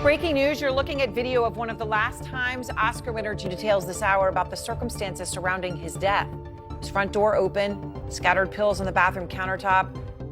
Breaking news, you're looking at video of one of the last times Oscar winner details this hour about the circumstances surrounding his death. His front door open, scattered pills on the bathroom countertop,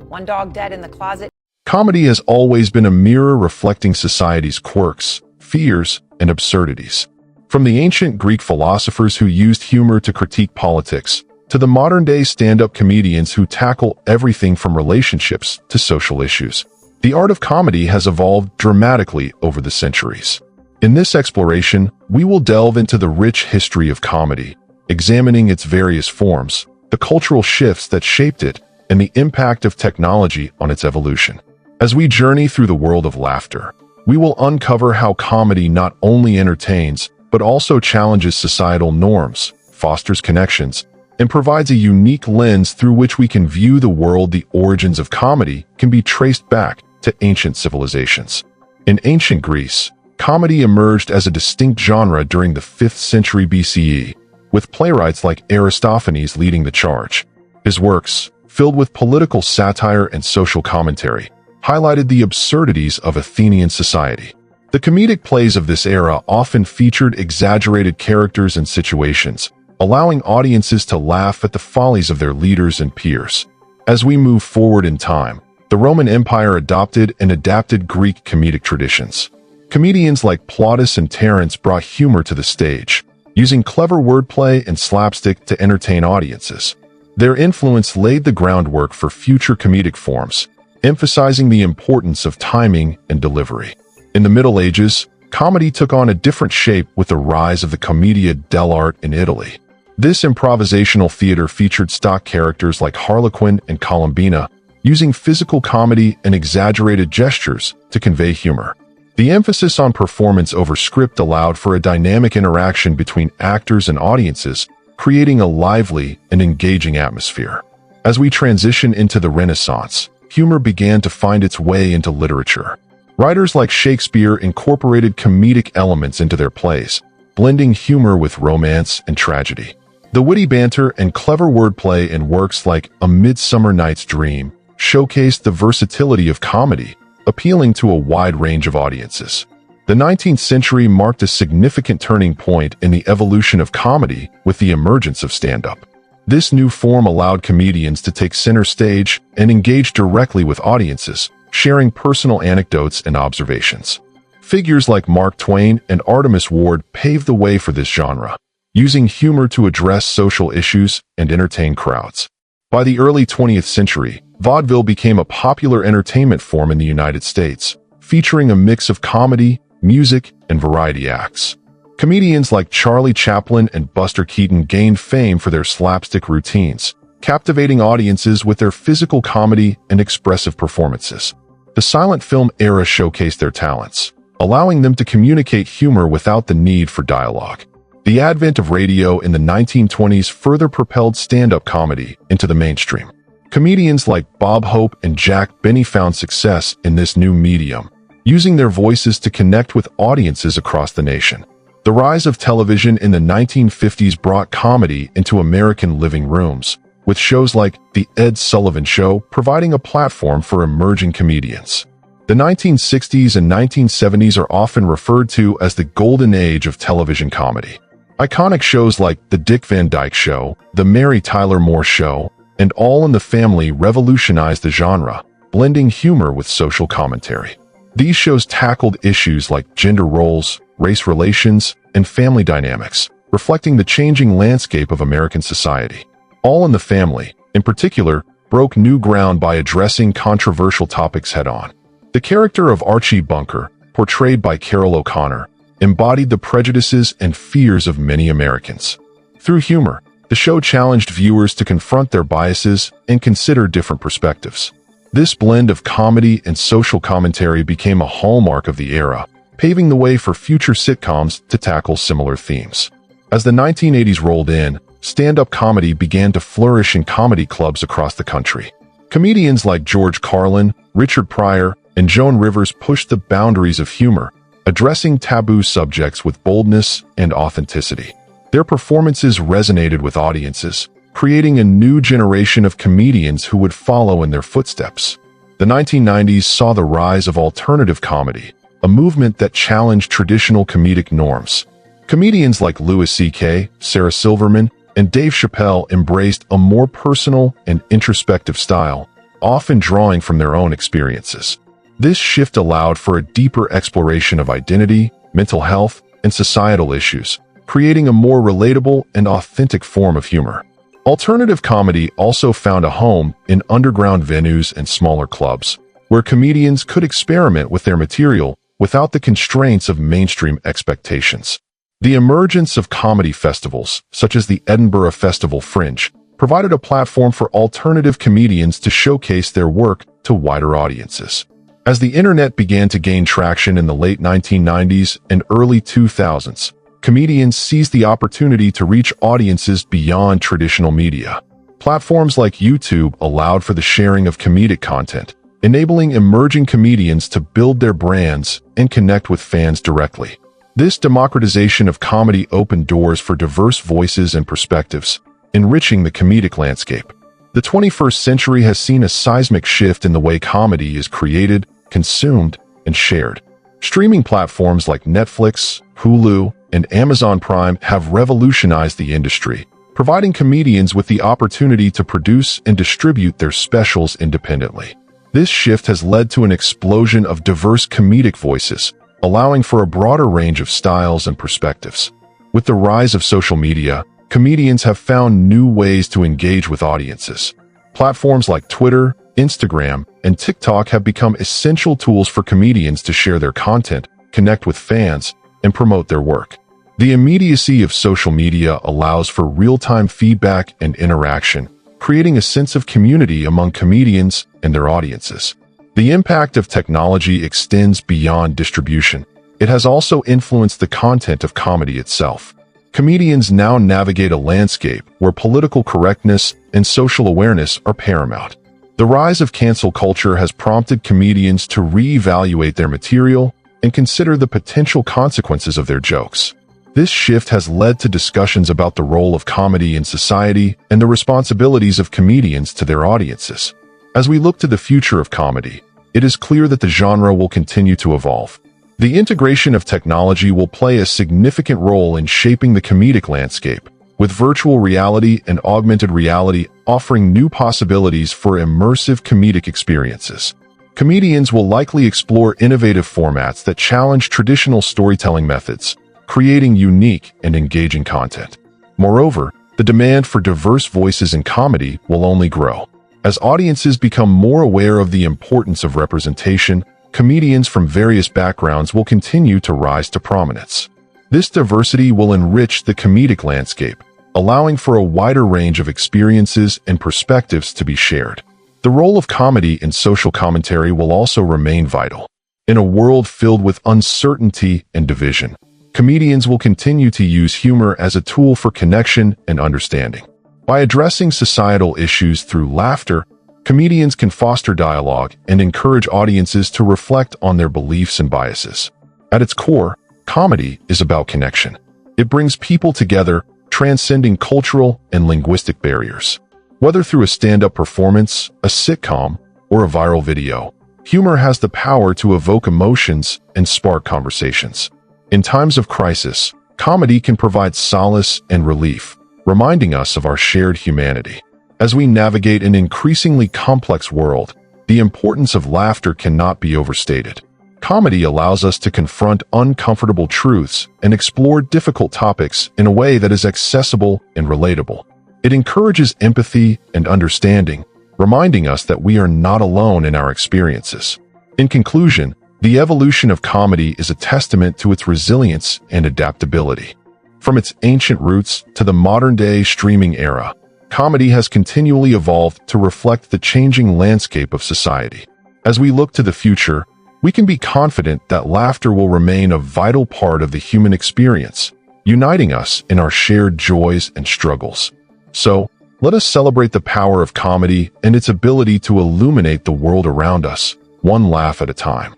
one dog dead in the closet. Comedy has always been a mirror reflecting society's quirks, fears, and absurdities. From the ancient Greek philosophers who used humor to critique politics, to the modern-day stand-up comedians who tackle everything from relationships to social issues. The art of comedy has evolved dramatically over the centuries. In this exploration, we will delve into the rich history of comedy, examining its various forms, the cultural shifts that shaped it, and the impact of technology on its evolution. As we journey through the world of laughter, we will uncover how comedy not only entertains, but also challenges societal norms, fosters connections, and provides a unique lens through which we can view the world. The origins of comedy can be traced back to ancient civilizations. In ancient Greece, comedy emerged as a distinct genre during the 5th century BCE, with playwrights like Aristophanes leading the charge. His works, filled with political satire and social commentary, highlighted the absurdities of Athenian society. The comedic plays of this era often featured exaggerated characters and situations, allowing audiences to laugh at the follies of their leaders and peers. As we move forward in time, the Roman Empire adopted and adapted Greek comedic traditions. Comedians like Plautus and Terence brought humor to the stage, using clever wordplay and slapstick to entertain audiences. Their influence laid the groundwork for future comedic forms, emphasizing the importance of timing and delivery. In the Middle Ages, comedy took on a different shape with the rise of the commedia dell'arte in Italy. This improvisational theater featured stock characters like Harlequin and Columbina, using physical comedy and exaggerated gestures to convey humor. The emphasis on performance over script allowed for a dynamic interaction between actors and audiences, creating a lively and engaging atmosphere. As we transition into the Renaissance, humor began to find its way into literature. Writers like Shakespeare incorporated comedic elements into their plays, blending humor with romance and tragedy. The witty banter and clever wordplay in works like A Midsummer Night's Dream showcased the versatility of comedy, appealing to a wide range of audiences. The 19th century marked a significant turning point in the evolution of comedy with the emergence of stand-up. This new form allowed comedians to take center stage and engage directly with audiences, sharing personal anecdotes and observations. Figures like Mark Twain and Artemus Ward paved the way for this genre, using humor to address social issues and entertain crowds. By the early 20th century, vaudeville became a popular entertainment form in the United States, featuring a mix of comedy, music, and variety acts. Comedians like Charlie Chaplin and Buster Keaton gained fame for their slapstick routines, captivating audiences with their physical comedy and expressive performances. The silent film era showcased their talents, allowing them to communicate humor without the need for dialogue. The advent of radio in the 1920s further propelled stand-up comedy into the mainstream. Comedians like Bob Hope and Jack Benny found success in this new medium, using their voices to connect with audiences across the nation. The rise of television in the 1950s brought comedy into American living rooms, with shows like The Ed Sullivan Show providing a platform for emerging comedians. The 1960s and 1970s are often referred to as the golden age of television comedy. Iconic shows like The Dick Van Dyke Show, The Mary Tyler Moore Show, and All in the Family revolutionized the genre, blending humor with social commentary. These shows tackled issues like gender roles, race relations, and family dynamics, reflecting the changing landscape of American society. All in the Family, in particular, broke new ground by addressing controversial topics head-on. The character of Archie Bunker, portrayed by Carroll O'Connor, embodied the prejudices and fears of many Americans. Through humor, the show challenged viewers to confront their biases and consider different perspectives. This blend of comedy and social commentary became a hallmark of the era, paving the way for future sitcoms to tackle similar themes. As the 1980s rolled in, stand-up comedy began to flourish in comedy clubs across the country. Comedians like George Carlin, Richard Pryor, and Joan Rivers pushed the boundaries of humor, addressing taboo subjects with boldness and authenticity. Their performances resonated with audiences, creating a new generation of comedians who would follow in their footsteps. The 1990s saw the rise of alternative comedy, a movement that challenged traditional comedic norms. Comedians like Louis C.K., Sarah Silverman, and Dave Chappelle embraced a more personal and introspective style, often drawing from their own experiences. This shift allowed for a deeper exploration of identity, mental health, and societal issues, creating a more relatable and authentic form of humor. Alternative comedy also found a home in underground venues and smaller clubs, where comedians could experiment with their material without the constraints of mainstream expectations. The emergence of comedy festivals, such as the Edinburgh Festival Fringe, provided a platform for alternative comedians to showcase their work to wider audiences. As the internet began to gain traction in the late 1990s and early 2000s, comedians seized the opportunity to reach audiences beyond traditional media. Platforms like YouTube allowed for the sharing of comedic content, enabling emerging comedians to build their brands and connect with fans directly. This democratization of comedy opened doors for diverse voices and perspectives, enriching the comedic landscape. The 21st century has seen a seismic shift in the way comedy is created, consumed, and shared. Streaming platforms like Netflix, Hulu, and Amazon Prime have revolutionized the industry, providing comedians with the opportunity to produce and distribute their specials independently. This shift has led to an explosion of diverse comedic voices, allowing for a broader range of styles and perspectives. With the rise of social media, comedians have found new ways to engage with audiences. Platforms like Twitter, Instagram, and TikTok have become essential tools for comedians to share their content, connect with fans, and promote their work. The immediacy of social media allows for real-time feedback and interaction, creating a sense of community among comedians and their audiences. The impact of technology extends beyond distribution. It has also influenced the content of comedy itself. Comedians now navigate a landscape where political correctness and social awareness are paramount. The rise of cancel culture has prompted comedians to reevaluate their material and consider the potential consequences of their jokes. This shift has led to discussions about the role of comedy in society and the responsibilities of comedians to their audiences. As we look to the future of comedy, it is clear that the genre will continue to evolve. The integration of technology will play a significant role in shaping the comedic landscape, with virtual reality and augmented reality offering new possibilities for immersive comedic experiences. Comedians will likely explore innovative formats that challenge traditional storytelling methods, creating unique and engaging content. Moreover, the demand for diverse voices in comedy will only grow. As audiences become more aware of the importance of representation, comedians from various backgrounds will continue to rise to prominence. This diversity will enrich the comedic landscape, allowing for a wider range of experiences and perspectives to be shared. The role of comedy in social commentary will also remain vital. In a world filled with uncertainty and division, comedians will continue to use humor as a tool for connection and understanding. By addressing societal issues through laughter, comedians can foster dialogue and encourage audiences to reflect on their beliefs and biases. At its core, comedy is about connection. It brings people together, transcending cultural and linguistic barriers. Whether through a stand-up performance, a sitcom, or a viral video, humor has the power to evoke emotions and spark conversations. In times of crisis, comedy can provide solace and relief, reminding us of our shared humanity. As we navigate an increasingly complex world, the importance of laughter cannot be overstated. Comedy allows us to confront uncomfortable truths and explore difficult topics in a way that is accessible and relatable. It encourages empathy and understanding, reminding us that we are not alone in our experiences. In conclusion, the evolution of comedy is a testament to its resilience and adaptability. From its ancient roots to the modern-day streaming era, comedy has continually evolved to reflect the changing landscape of society. As we look to the future, we can be confident that laughter will remain a vital part of the human experience, uniting us in our shared joys and struggles. So, let us celebrate the power of comedy and its ability to illuminate the world around us, one laugh at a time.